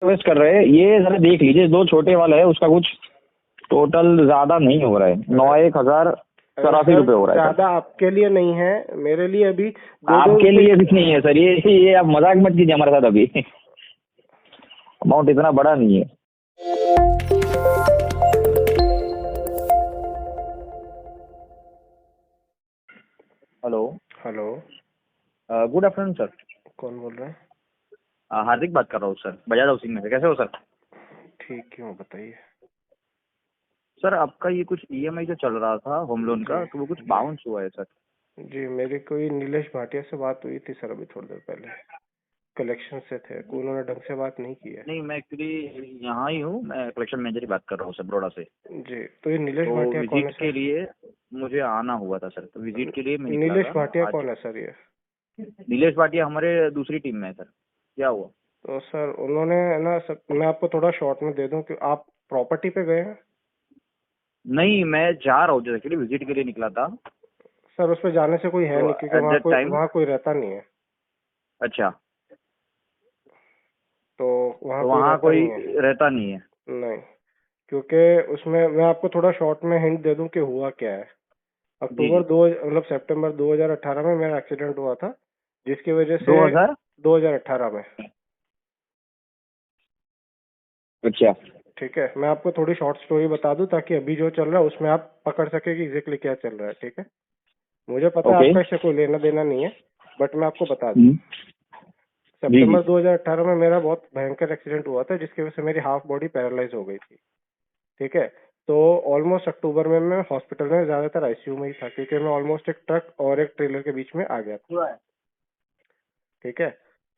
Invest कर रहे हैं, ये जरा देख लीजिए। दो छोटे वाला है, उसका कुछ टोटल ज्यादा नहीं हो रहा है, 91,084 रुपये हो रहा है ज्यादा आपके लिए नहीं है, मेरे लिए अभी सर। आपके लिए भी नहीं है सर, ये आप मजाक मत कीजिए हमारे साथ। अभी अमाउंट इतना बड़ा नहीं है। Hello. Hello, good afternoon sir. कौन बोल रहे हैं? हार्दिक बात कर रहा हूँ सर, बजाज हाउसिंग में से। कैसे हो सर? ठीक, क्यों बताइए। सर आपका ये कुछ ईएमआई जो चल रहा था होम लोन का, तो वो कुछ बाउंस हुआ है सर। जी, मेरी कोई नीलेश भाटिया से बात हुई थी सर अभी थोड़ी देर पहले। कलेक्शन से थे, कोई उन्होंने ढंग से बात नहीं की है। नहीं, मैं एक्चुअली यहाँ ही हूँ, मैं कलेक्शन मैनेजर ही बात कर रहा हूँ सर, बड़ौदा से। जी, तो ये नीलेश तो भाटिया कौन है विजिट के सर? लिए मुझे आना हुआ था सर, तो विजिट के लिए मैं निकला नीलेश था भाटिया आज। कौन है सर ये? नीलेश भाटिया हमारे दूसरी टीम में है सर। क्या हुआ? तो सर उन्होंने ना सर, मैं आपको थोड़ा शॉर्ट में दे दूं कि आप प्रॉपर्टी पे गए हैं? नहीं, मैं जा रहा हूँ, एक्चुअली विजिट के लिए निकला था। सर उस पे जाने से कोई है तो नहीं, क्योंकि एट दैट टाइम। वहाँ कोई रहता नहीं है। अच्छा, तो वहाँ तो कोई वहाँ रहता कोई नहीं है। रहता नहीं है। नहीं, क्योंकि उसमें मैं आपको थोड़ा शॉर्ट में हिंट दे दूं कि हुआ क्या है। जी जी। सितंबर 2018 में मेरा एक्सीडेंट हुआ था, जिसकी वजह से 2000। 2018 में। अच्छा। ठीक है, मैं आपको थोड़ी शॉर्ट स्टोरी बता दूं ताकि अभी जो चल रहा है उसमें आप पकड़ सके कि एग्जैक्टली क्या चल रहा है। ठीक है, मुझे पता है ओके। आपका इससे कोई लेना देना नहीं है, बट मैं आपको बता दूं। जी जी। सितंबर 2018 में मेरा बहुत भयंकर एक्सीडेंट हुआ था, जिसकी वजह से मेरी हाफ बॉडी पैरालाइज हो गई थी। ठीक है, तो ऑलमोस्ट अक्टूबर में मैं हॉस्पिटल में, ज्यादातर आईसीयू में ही था, क्योंकि मैं ऑलमोस्ट एक ट्रक और एक ट्रेलर के बीच में आ गया था। ठीक है,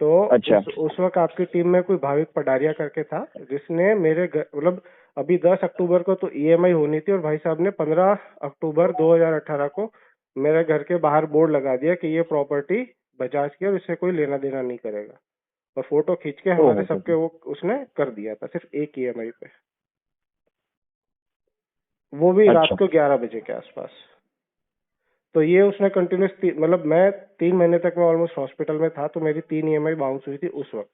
तो अच्छा। उस वक्त आपकी टीम में कोई भाविक पडारिया करके था, जिसने मेरे घर, मतलब अभी 10 अक्टूबर को तो ईएमआई होनी थी, और भाई साहब ने 15 अक्टूबर 2018 को मेरे घर के बाहर बोर्ड लगा दिया कि ये प्रॉपर्टी बजाज की है और इससे कोई लेना देना नहीं करेगा, और फोटो खींच के हमारे ओहो सबके वो उसने कर दिया था, सिर्फ एक ईएमआई पे, वो भी रात अच्छा। को 11 बजे के आसपास। तो ये उसने कंटिन्यूस, मतलब मैं 3 महीने तक मैं ऑलमोस्ट हॉस्पिटल में था, तो मेरी 3 ईएमआई बाउंस हुई थी उस वक्त।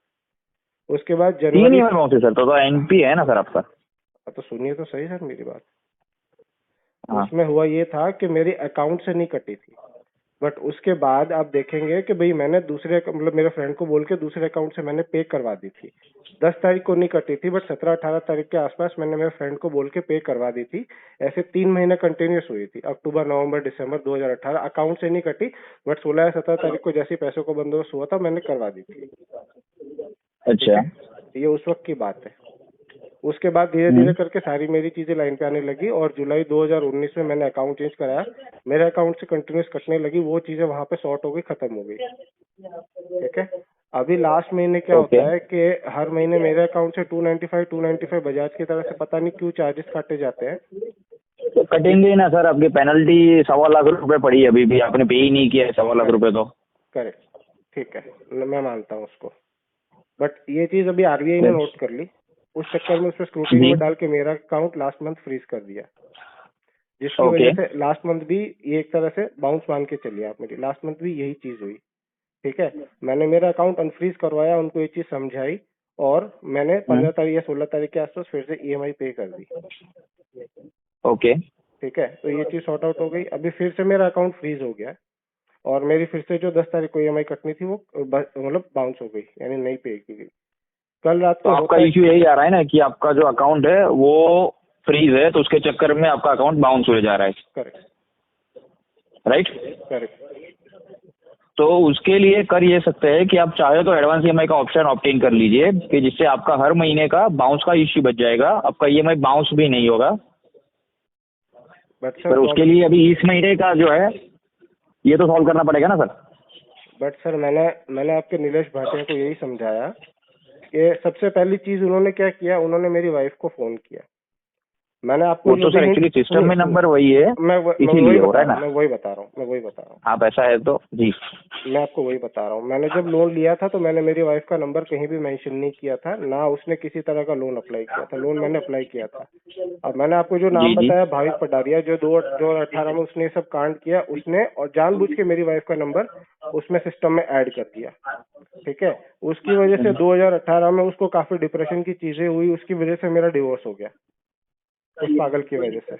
उसके बाद 3 जनवरी, ईएमआई बाउंस है सर, तो एनपी है ना सर आपका? तो सुनिए तो सही सर मेरी बात। हाँ। उसमें हुआ ये था कि मेरे अकाउंट से नहीं कटी थी, बट उसके बाद आप देखेंगे कि भाई मैंने दूसरे, मतलब मेरे फ्रेंड को बोल के दूसरे अकाउंट से मैंने पे करवा दी थी। 10 तारीख को नहीं कटी थी, बट 17-18 तारीख के आसपास मैंने मेरे फ्रेंड को बोल के पे करवा दी थी। ऐसे 3 महीने कंटिन्यूस हुई थी, अक्टूबर नवंबर दिसंबर 2018, अकाउंट से नहीं कटी, बट 16 या 17 तारीख को जैसे पैसों का बंदोबस्त हुआ था मैंने करवा दी थी। ठीक अच्छा। है, ये उस वक्त की बात है। उसके बाद धीरे धीरे करके सारी मेरी चीजें लाइन पे आने लगी, और जुलाई 2019 में मैंने अकाउंट चेंज कराया, मेरे अकाउंट से कंटिन्यूस कटने लगी, वो चीजें वहां पे सॉर्ट हो गई, खत्म हो गई। ठीक है, अभी लास्ट महीने क्या ओके। होता है कि हर महीने मेरे अकाउंट से 295 बजाज की तरफ से पता नहीं क्यों चार्जेस काटे जाते हैं। तो कटेंगे ही ना सर, आपकी पेनल्टी 1.25 लाख पड़ी है, अभी भी आपने पे ही नहीं किया है 1.25 लाख तो। करेक्ट, ठीक है, मैं मानता हूँ उसको, बट ये चीज अभी आरबीआई ने नोट कर ली, उस चक्कर में उस पर स्क्रूटिनी जी। में डाल के मेरा अकाउंट लास्ट मंथ फ्रीज कर दिया, जिसकी वजह ओके। से लास्ट मंथ भी ये एक तरह से बाउंस मान के चलिए आप मेरी, लास्ट मंथ भी यही चीज हुई। ठीक है, मैंने मेरा अकाउंट अनफ्रीज करवाया, उनको ये चीज समझाई, और मैंने 15 तारीख या 16 तारीख के आसपास फिर से ईएमआई पे कर दी। ओके। ठीक है, तो ये चीज सॉर्ट आउट हो गई, अभी फिर से मेरा अकाउंट फ्रीज हो गया है, और मेरी फिर से जो 10 तारीख को ईएमआई कटनी थी वो मतलब बाउंस हो गई, यानी नहीं पे की गई। कल रात तो को आपका होता है। इश्यू यही आ रहा है ना कि आपका जो अकाउंट है वो फ्रीज है, तो उसके चक्कर में आपका अकाउंट बाउंस हो जा रहा है, करेक्ट, राइट? करेक्ट। तो उसके लिए कर ये सकते हैं कि आप चाहे तो एडवांस ईएमआई का ऑप्शन ऑप्टेन कर लीजिए, कि जिससे आपका हर महीने का बाउंस का इश्यू बच जाएगा, आपका ईएमआई बाउंस भी नहीं होगा। बट सर पर उसके लिए अभी इस महीने का जो है ये तो सॉल्व करना पड़ेगा ना सर। मैंने आपके नीलेश भाटिया को यही समझाया कि सबसे पहली चीज उन्होंने क्या किया, उन्होंने मेरी वाइफ को फोन किया। मैंने आपको वो तो सर एक्चुअली सिस्टम में नंबर वही है, इसीलिए हो रहा है ना। मैं वही बता रहा हूँ। आप ऐसा है तो जी, मैं आपको वही बता रहा हूँ। मैंने जब लोन लिया था तो मैंने मेरी वाइफ का नंबर कहीं भी मेंशन नहीं किया था, ना उसने किसी तरह का लोन अप्लाई किया था। लोन मैंने अप्लाई किया था। अब मैंने आपको जो नाम जी जी। बताया भाविक पटारिया, जो 2018 में उसने सब कांड किया, उसने और जानबूझ के मेरी वाइफ का नंबर उसमें सिस्टम में ऐड कर दिया। ठीक है, उसकी वजह से 2018 में उसको काफी डिप्रेशन की चीजें हुई, उसकी वजह से मेरा डिवोर्स हो गया उस पागल की वजह से।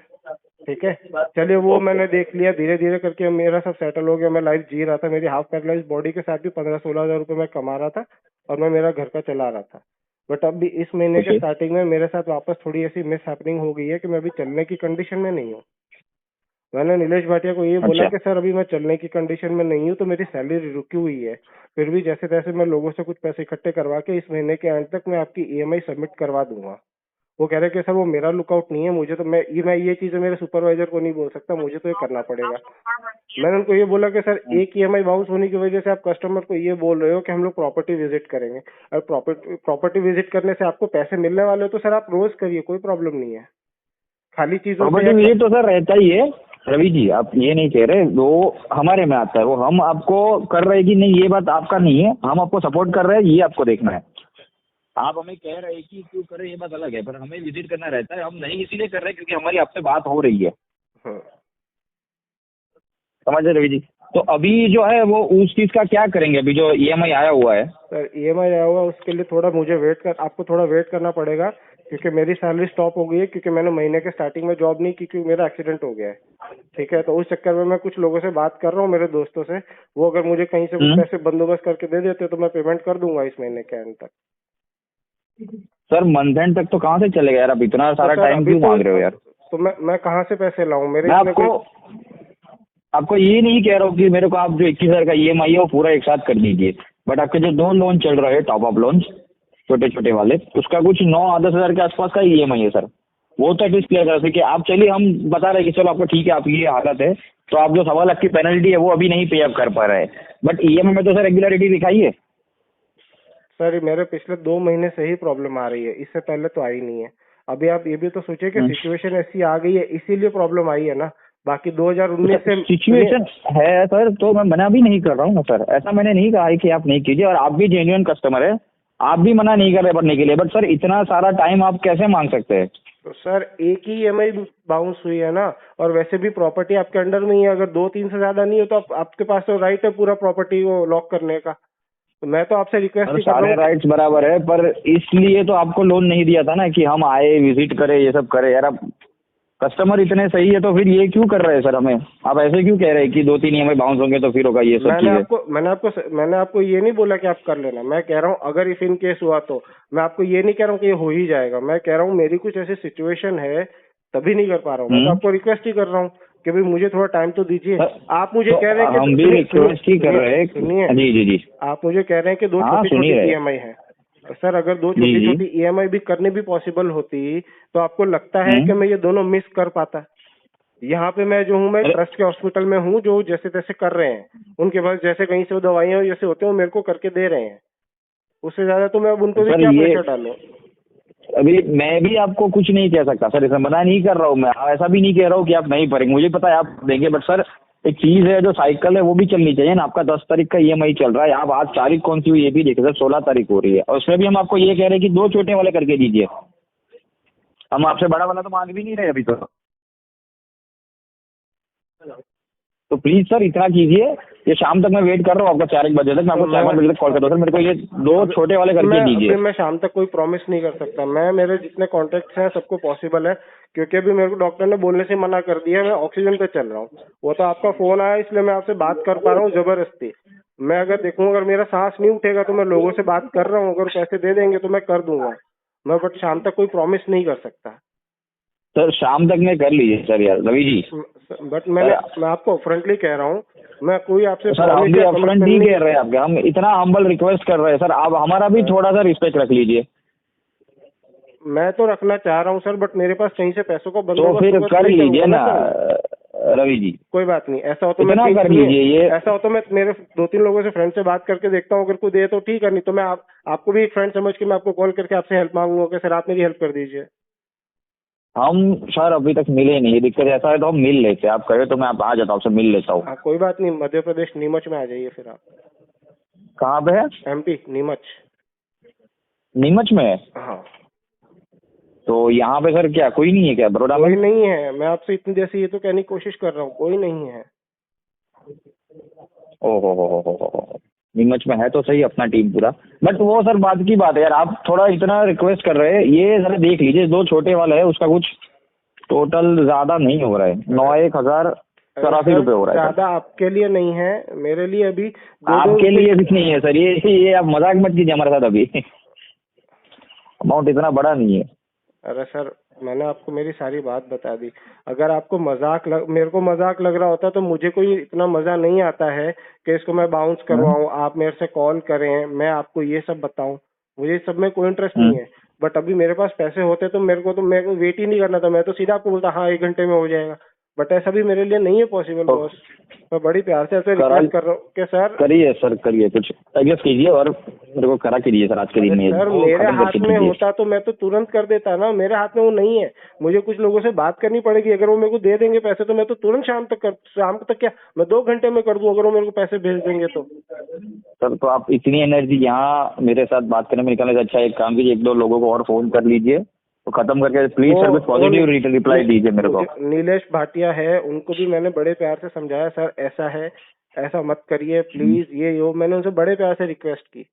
ठीक है, चलिए वो मैंने देख लिया, धीरे धीरे करके मेरा सब सेटल हो गया, मैं लाइफ जी रहा था। मेरी हाफ पैरालाइज बॉडी के साथ भी 15-16 हजार रुपये मैं कमा रहा था और मैं मेरा घर का चला रहा था। बट अब भी इस महीने के ओके। स्टार्टिंग में मेरे साथ वापस थोड़ी ऐसी मिस हैपनिंग हो गई है कि मैं अभी चलने की कंडीशन में नहीं हूँ। मैंने नीलेश भाटिया को ये बोला अच्छा। कि सर अभी मैं चलने की कंडीशन में नहीं हूँ, तो मेरी सैलरी रुकी हुई है, फिर भी जैसे तैसे मैं लोगों से कुछ पैसे इकट्ठे करवा के इस महीने के एंड तक मैं आपकी ईएमआई सबमिट करवा दूंगा। वो कह रहे कि सर वो मेरा लुकआउट नहीं है, मुझे तो मैं ये चीजें मेरे सुपरवाइजर को नहीं बोल सकता, मुझे तो ये करना पड़ेगा। मैंने उनको ये बोला कि सर एक ईएमआई बाउंस होने की वजह से आप कस्टमर को ये बोल रहे हो कि हम लोग प्रॉपर्टी विजिट करेंगे, और प्रॉपर्टी विजिट करने से आपको पैसे मिलने वाले हो तो सर आप रोज करिए, कोई प्रॉब्लम नहीं है। खाली चीजों से प्रॉपर्टी विजिट तो सर रहता ही है रवि जी, आप ये नहीं कह रहे, वो हमारे में आता है, वो हम आपको कर रहे हैं कि नहीं ये बात आपका नहीं है, हम आपको सपोर्ट कर रहे हैं, ये आपको देखना है। आप हमें कह रहे हैं कि क्यों करें ये बात अलग है, पर हमें विजिट करना रहता है। हम नहीं इसीलिए कर रहे हैं क्योंकि हमारी आपसे बात हो रही है, हाँ। समझ रहे रवि जी। तो अभी जो है वो उस चीज का क्या करेंगे, अभी जो ईएमआई आया हुआ है। सर ईएमआई आया हुआ उसके लिए थोड़ा मुझे आपको थोड़ा वेट करना पड़ेगा, क्योंकि मेरी सैलरी स्टॉप हो गई है, क्योंकि मैंने महीने के स्टार्टिंग में जॉब नहीं की, क्योंकि मेरा एक्सीडेंट हो गया है। ठीक है, तो उस चक्कर में मैं कुछ लोगों से बात कर रहा हूँ, मेरे दोस्तों से, वो अगर मुझे कहीं से कुछ पैसे बंदोबस्त करके दे देते तो मैं पेमेंट कर दूंगा इस महीने के एंड तक। सर मंथ एंड तक तो कहाँ से चलेगा यार, आप इतना तो सारा सर टाइम अभी क्यों मांग रहे हो यार। तो मैं कहाँ से पैसे लाऊं, मेरे मैं इतने आपको ये नहीं कह रहा हूँ कि मेरे को आप जो 21,000 का ईएमआई है वो पूरा एक साथ कर दीजिए, बट आपके जो 2 लोन चल रहे हैं टॉप अप लोन छोटे छोटे वाले, उसका कुछ 9-10 हजार के आसपास का ईएमआई है सर, वो तो एटलीस्ट क्लियर कर सके आप। चलिए हम बता रहे हैं कि चलो आपको ठीक है, आपकी ये हालत है, तो आप जो 1.25 लाख की पेनल्टी है वो अभी नहीं पे अप कर पा रहे हैं, बट ईएमआई में तो सर रेगुलरिटी दिखाइए। सर मेरे पिछले 2 महीने से ही प्रॉब्लम आ रही है, इससे पहले तो आई नहीं है। अभी आप ये भी तो सोचिए कि सिचुएशन ऐसी आ गई है, इसीलिए प्रॉब्लम आई है ना। बाकी 2019 से सिचुएशन है सर, तो मैं मना भी नहीं कर रहा हूँ ना सर, ऐसा मैंने नहीं कहा है कि आप नहीं कीजिए, और आप भी जेन्युइन कस्टमर है, आप भी मना नहीं कर रहे भरने के लिए, बट सर इतना सारा टाइम आप कैसे मांग सकते हैं। तो सर एक ही ईएमआई बाउंस हुई है ना, और वैसे भी प्रॉपर्टी आपके अंडर में ही है, अगर 2-3 से ज्यादा नहीं हो तो आपके पास तो राइट है पूरा प्रॉपर्टी को लॉक करने का। तो मैं तो आपसे रिक्वेस्ट ही कर रहा सारे हूँ। राइट्स बराबर है, पर इसलिए तो आपको लोन नहीं दिया था ना कि हम आए विजिट करें ये सब करें यार। आप कस्टमर इतने सही है तो फिर ये क्यों कर रहे हैं सर हमें, आप ऐसे क्यों कह रहे हैं कि 2-3 ईएमआई बाउंस होंगे तो फिर होगा ये सब चीजें। मैंने आपको ये नहीं बोला कि आप कर लेना, मैं कह रहा हूँ अगर इफ इन केस हुआ तो। मैं आपको ये नहीं कह रहा हूँ कि ये हो ही जाएगा, मैं कह रहा हूँ मेरी कुछ ऐसी सिचुएशन है तभी नहीं कर पा रहा हूँ। मैं तो आपको रिक्वेस्ट ही कर रहा हूँ कि भाई मुझे थोड़ा टाइम तो दीजिए। आप मुझे कह रहे हैं कि हम भी रिक्वेस्ट ही कर रहे हैं। सुनिए, जी जी जी, आप मुझे कह रहे हैं कि 2 छोटी छोटी ईएमआई है। सर अगर 2 छोटी छोटी ईएमआई भी करनी भी पॉसिबल होती तो आपको लगता है कि मैं ये दोनों मिस कर पाता। यहाँ पे मैं जो हूँ, मैं ट्रस्ट के हॉस्पिटल में हूँ, जो जैसे तैसे कर रहे हैं, उनके पास जैसे कहीं से दवाइयाँ जैसे होते हैं वो मेरे को करके दे रहे हैं, उससे ज्यादा तो मैं अब उन पर भी क्या प्रेशर डालूं। अभी मैं भी आपको कुछ नहीं कह सकता सर, इसमें मना नहीं कर रहा हूँ मैं, ऐसा भी नहीं कह रहा हूँ कि आप नहीं भरेंगे, मुझे पता है आप देंगे, बट सर एक चीज है जो साइकिल है वो भी चलनी चाहिए ना। आपका 10 तारीख का ईएमआई चल रहा है, आप आज तारीख कौन सी हुई ये भी देखिए सर, 16 तारीख हो रही है, और उसमें भी हम आपको ये कह रहे हैं कि 2 छोटे वाले करके दीजिए, हम आपसे बड़ा वाला तो मांग भी नहीं रहे अभी तो प्लीज सर इतना कीजिए। ये शाम तक मैं वेट कर रहा हूँ आपका 4-1 बजे तक, मैं आपको 4-5 बजे तक कॉल करता हूँ सर, मेरे को ये 2 छोटे वाले करके दीजिए। मैं शाम तक कोई प्रॉमिस नहीं कर सकता, मैं मेरे जितने कॉन्टेक्ट्स हैं सबको पॉसिबल है, क्योंकि अभी मेरे को डॉक्टर ने बोलने से मना कर दिया है, मैं ऑक्सीजन पे चल रहा हूँ। वो तो आपका फोन आया इसलिए मैं आपसे बात कर पा रहा हूँ जबरदस्ती। मैं अगर देखूँ अगर मेरा सांस नहीं उठेगा तो मैं लोगों से बात कर रहा हूँ, अगर पैसे दे देंगे तो मैं कर दूंगा, मैं बट शाम तक कोई प्रॉमिस नहीं कर सकता। सर शाम तक में कर लीजिए सर यार रवि जी। बट मैं आपको फ्रंटली कह रहा हूँ, मैं कोई आपसे सर हम भी अपफ्रंट नहीं कह रहे हैं आपके, हम इतना हम्बल रिक्वेस्ट कर रहे हैं सर, आप हमारा भी थोड़ा सा रिस्पेक्ट रख लीजिए। मैं तो रखना चाह रहा हूँ सर, बट मेरे पास कहीं से पैसों को तो फिर कर लीजिए ना रवि जी। कोई बात नहीं, ऐसा हो तो इतना कर लीजिए, ये ऐसा हो तो मैं मेरे 2-3 लोगों से फ्रेंड से बात करके देखता हूँ, अगर कोई दे तो ठीक है, नहीं तो मैं आपको भी एक फ्रेंड समझ के मैं आपको कॉल करके आपसे हेल्प मांगूंगा कि सर आप मेरी हेल्प कर दीजिए। हम सर अभी तक मिले नहीं, दिक्कत ऐसा है तो हम मिल लेते, आप कहे तो मैं आप आ जाता हूँ, आपसे मिल लेता हूँ। हाँ कोई बात नहीं, मध्य प्रदेश नीमच में आ जाइए फिर आप। कहाँ पे है? MP नीमच। नीमच में है? हाँ तो यहाँ पे सर क्या कोई नहीं है क्या बड़ौदा में? कोई नहीं है, मैं आपसे इतनी देर से ये तो कहने की कोशिश कर रहा हूँ, कोई नहीं है। ओहो हो। नीमच में है तो सही अपना टीम पूरा, बट वो सर बाद की बात है यार, आप थोड़ा इतना रिक्वेस्ट कर रहे हैं, ये जरा देख लीजिए, 2 छोटे वाला है उसका कुछ टोटल ज्यादा नहीं हो रहा है, 9,1,084 रुपये हो रहा है सर। ज्यादा आपके लिए नहीं है, मेरे लिए अभी दो आपके लिए भी नहीं है सर, ये आप मजाक मत कीजिए हमारे साथ, अभी अमाउंट इतना बड़ा नहीं है। अरे सर मैंने आपको मेरी सारी बात बता दी, अगर आपको मेरे को मजाक लग रहा होता तो मुझे कोई इतना मजा नहीं आता है कि इसको मैं बाउंस करवाऊं, आप मेरे से कॉल करें, मैं आपको ये सब बताऊं, मुझे सब में कोई इंटरेस्ट नहीं है। बट अभी मेरे पास पैसे होते तो मेरे को वेट ही नहीं करना था, मैं तो सीधा आपको बोलता हाँ 1 घंटे में हो जाएगा, बट ऐसा भी मेरे लिए नहीं है पॉसिबल बॉस। मैं बड़ी प्यार से ऐसे रिक्वेस्ट कर रहा हूँ कि सर करिए सर, करिए कुछ एडजस्ट कीजिए और मेरे को करा कीजिए सर आज के दिन में। सर मेरे हाथ में होता तो मैं तो तुरंत कर देता ना, मेरे हाथ में वो नहीं है, मुझे कुछ लोगों से बात करनी पड़ेगी, अगर वो मेरे को दे देंगे पैसे तो मैं तो तुरंत शाम तक क्या मैं 2 घंटे में कर दूं, अगर वो मेरे को पैसे भेज देंगे तो। सर तो आप इतनी एनर्जी यहाँ मेरे साथ बात करने में निकालने से अच्छा एक काम कीजिए, 1-2 लोगों को और फोन कर लीजिए तो खत्म करके प्लीज सर कुछ पॉजिटिव रिप्लाई दीजिए मेरे को। नीलेश भाटिया है, उनको भी मैंने बड़े प्यार से समझाया, सर ऐसा है, ऐसा मत करिए प्लीज, ये मैंने उनसे बड़े प्यार से रिक्वेस्ट की।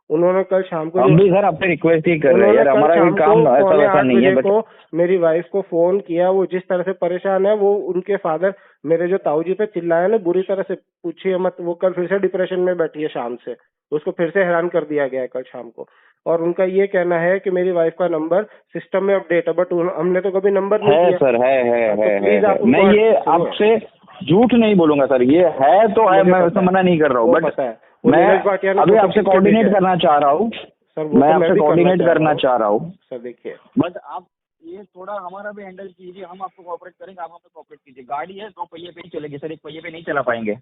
उन्होंने कल शाम को हम भी सर आपसे रिक्वेस्ट ही कर रहे हैं यार, हमारा भी काम ऐसा वैसा नहीं है, बट मेरी वाइफ को फोन किया, वो जिस तरह से परेशान है, वो उनके फादर मेरे जो ताऊजी पे चिल्लाया ना बुरी तरह से, पूछिए मत, वो कल फिर से डिप्रेशन में बैठी है शाम से, उसको फिर से हैरान कर दिया गया है कल शाम को। और उनका ये कहना है कि मेरी वाइफ का नंबर सिस्टम में अपडेट है, बट हमने तो कभी नंबर नहीं दिया। है सर, है तो प्लीज आप मैं ये आपसे झूठ नहीं बोलूंगा सर, ये है तो है, मैं उसमें मना नहीं कर रहा हूँ, बट मैं अभी आपसे कोऑर्डिनेट करना चाह रहा हूँ सर, मैं आपसे कोऑर्डिनेट करना चाह रहा हूँ सर। देखिए बट आप ये थोड़ा हमारा भी हैंडल कीजिए, हम आपको कोऑपरेट करेंगे, आप हमें कोऑपरेट कीजिए। गाड़ी है 2 पहिए पे ही चलेगी सर, 1 पहिए पे नहीं चला पाएंगे।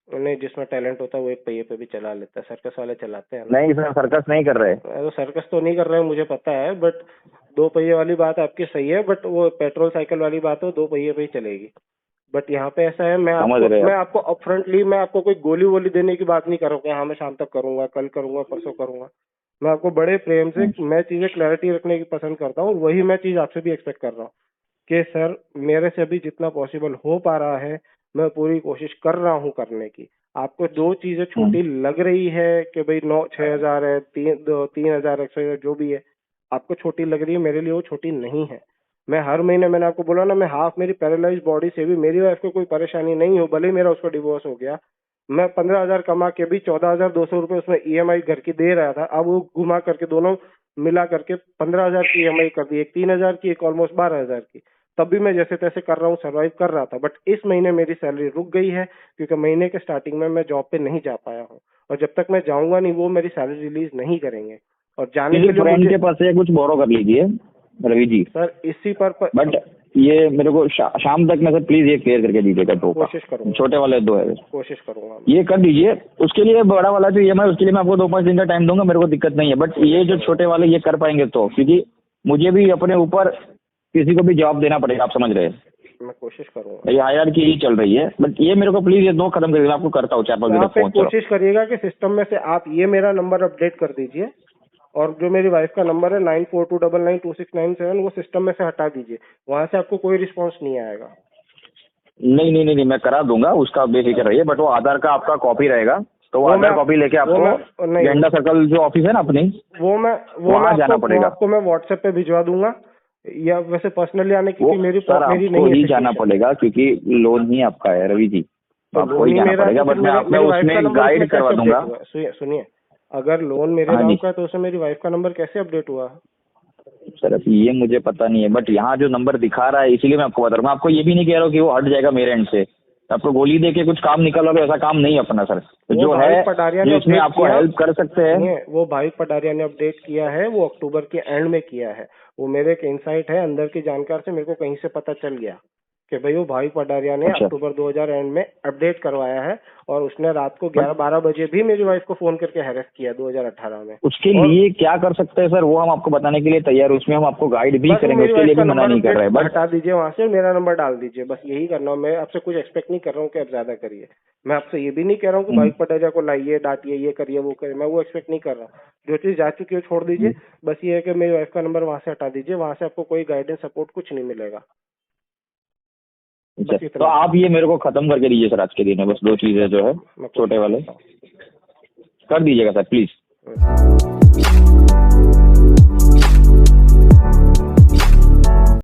नहीं, जिसमें टैलेंट होता है वो 1 पहिए पे भी चला लेता है, सर्कस वाले चलाते हैं। नहीं सर सर्कस नहीं कर रहे, तो सर्कस तो नहीं कर रहे हैं मुझे पता है, बट 2 पहिए वाली बात आपकी सही है, बट वो पेट्रोल साइकिल वाली बात हो 2 पहिए पे ही चलेगी। बट यहाँ पे ऐसा है, मैं आपको अपफ्रंटली, मैं आपको कोई गोली वोली देने की बात नहीं कर रहा हूँ कि हाँ मैं शाम तक करूंगा, कल करूंगा, परसों करूंगा। मैं आपको बड़े प्रेम से मैं चीजें क्लैरिटी रखने की पसंद करता हूँ, वही मैं चीज आपसे भी एक्सपेक्ट कर रहा हूँ कि सर मेरे से अभी जितना पॉसिबल हो पा रहा है मैं पूरी कोशिश कर रहा हूँ करने की। आपको 2 चीजें छोटी लग रही है कि भाई 6,000 है, 3,100 जो भी है आपको छोटी लग रही है, मेरे लिए वो छोटी नहीं है। मैं हर महीने, मैंने आपको बोला ना, मैं हाफ मेरी पैरालाइज बॉडी से भी मेरी वाइफ को कोई परेशानी नहीं हो, भले मेरा उसको डिवोर्स हो गया, मैं 15,000 कमा के भी 14,200 रुपए उसमें EMI घर की दे रहा था, अब वो घुमा करके दोनों मिला करके 15,000 की EMI कर दी, एक 3,000 की, एक ऑलमोस्ट 12,000 की। तब भी मैं जैसे तैसे कर रहा हूँ, सर्वाइव कर रहा था। बट इस महीने मेरी सैलरी रुक गई है क्योंकि महीने के स्टार्टिंग में मैं जॉब पे नहीं जा पाया हूँ, और जब तक मैं जाऊंगा नहीं वो मेरी सैलरी रिलीज नहीं करेंगे। और जाने के लिए फ्रेंड के पास से कुछ बोरो कर लीजिए रवि जी सर, इसी पर बट ये मेरे को शाम तक में सर प्लीज ये क्लियर करके दीजिएगा। कोशिश करूंगा, छोटे वाले 2 है, कोशिश करूंगा, ये कर दीजिए। उसके लिए बड़ा वाला जो EMI उसके लिए मैं आपको 2-5 दिन का टाइम दूंगा, मेरे को दिक्कत नहीं है, बट ये जो छोटे वाले ये कर पाएंगे तो, क्योंकि मुझे भी अपने ऊपर किसी को भी जवाब देना पड़ेगा, आप समझ रहे हैं। मैं कोशिश करूंगा, ये IR की ही चल रही है, बट ये मेरे को प्लीज ये 2 खत्म करिएगा, आपको करता हूँ 4-5 दिन तक फोन। कोशिश करिएगा कि सिस्टम में से आप ये मेरा नंबर अपडेट कर दीजिए, और जो मेरी वाइफ का नंबर है 9429926997 वो सिस्टम में से हटा दीजिए, वहां से आपको कोई रिस्पांस नहीं आएगा। नहीं मैं करा दूंगा, उसका बेफिक्र रहिए, बट वो आधार का आपका कॉपी रहेगा, तो वो आधार कॉपी लेके आपको गेंडा सर्कल जो ऑफिस है ना अपनी, वो जाना पड़ेगा। आपको मैं व्हाट्सएप पे भिजवा दूंगा, या वैसे पर्सनली आने की मेरी नहीं है, जाना पड़ेगा क्योंकि लोन ही आपका है रवि जी, आपको ही जाना पड़ेगा, बट मैं आपको उसमें गाइड करवा दूंगा। सुनिए, अगर लोन मेरे नाम का है तो उसमें मेरी वाइफ का नंबर कैसे अपडेट हुआ? सर अब ये मुझे पता नहीं है, बट यहाँ जो नंबर दिखा रहा है इसीलिए मैं आपको बता रहा हूँ। मैं आपको ये भी नहीं कह रहा हूँ कि वो हट जाएगा मेरे एंड से, आपको गोली दे के कुछ काम निकालोगे, ऐसा काम नहीं अपना सर। तो जो है जिसमें आपको हेल्प कर सकते हैं, वो भाई पटारिया ने अपडेट किया है, वो अक्टूबर के एंड में किया है, वो मेरे एक इंसाइट है अंदर की जानकार से, मेरे को कहीं से पता चल गया। कि भाई वो भाई पडारिया ने अच्छा। अक्टूबर 2000 एंड में अपडेट करवाया है और उसने रात को 11-12 बजे भी मेरी वाइफ को फोन करके हैरेस किया 2018 में। उसके लिए क्या कर सकते हैं सर, वो हम आपको बताने के लिए तैयार, उसमें हम आपको गाइड भी बस करेंगे, मेरी उसके लिए वाइफ का भी मना नंबर नहीं कर रहे हैं, बट हटा दीजिए वहाँ से, मेरा नंबर डाल दीजिए, बस यही करना हूँ। मैं आपसे कुछ एक्सपेक्ट नहीं कर रहा हूँ कि आप ज्यादा करिए। मैं आपसे ये भी नहीं कह रहा हूँ कि भाई पटेजा को लाइए, डांटिए, ये करिए वो करिए, मैं वो एक्सपेक्ट नहीं कर रहा हूँ। जो चीज जा चुकी है छोड़ दीजिए। बस ये है कि मेरी वाइफ का नंबर वहाँ से हटा दीजिए, वहाँ से आपको कोई गाइडेंस सपोर्ट कुछ नहीं मिलेगा। बस तो इतना। आप ये मेरे को खत्म करके दीजिए सर आज के दिन में, बस 2 चीजें जो है मैं छोटे वाले कोशिश करता कर दीजिएगा सर प्लीज। हूँ।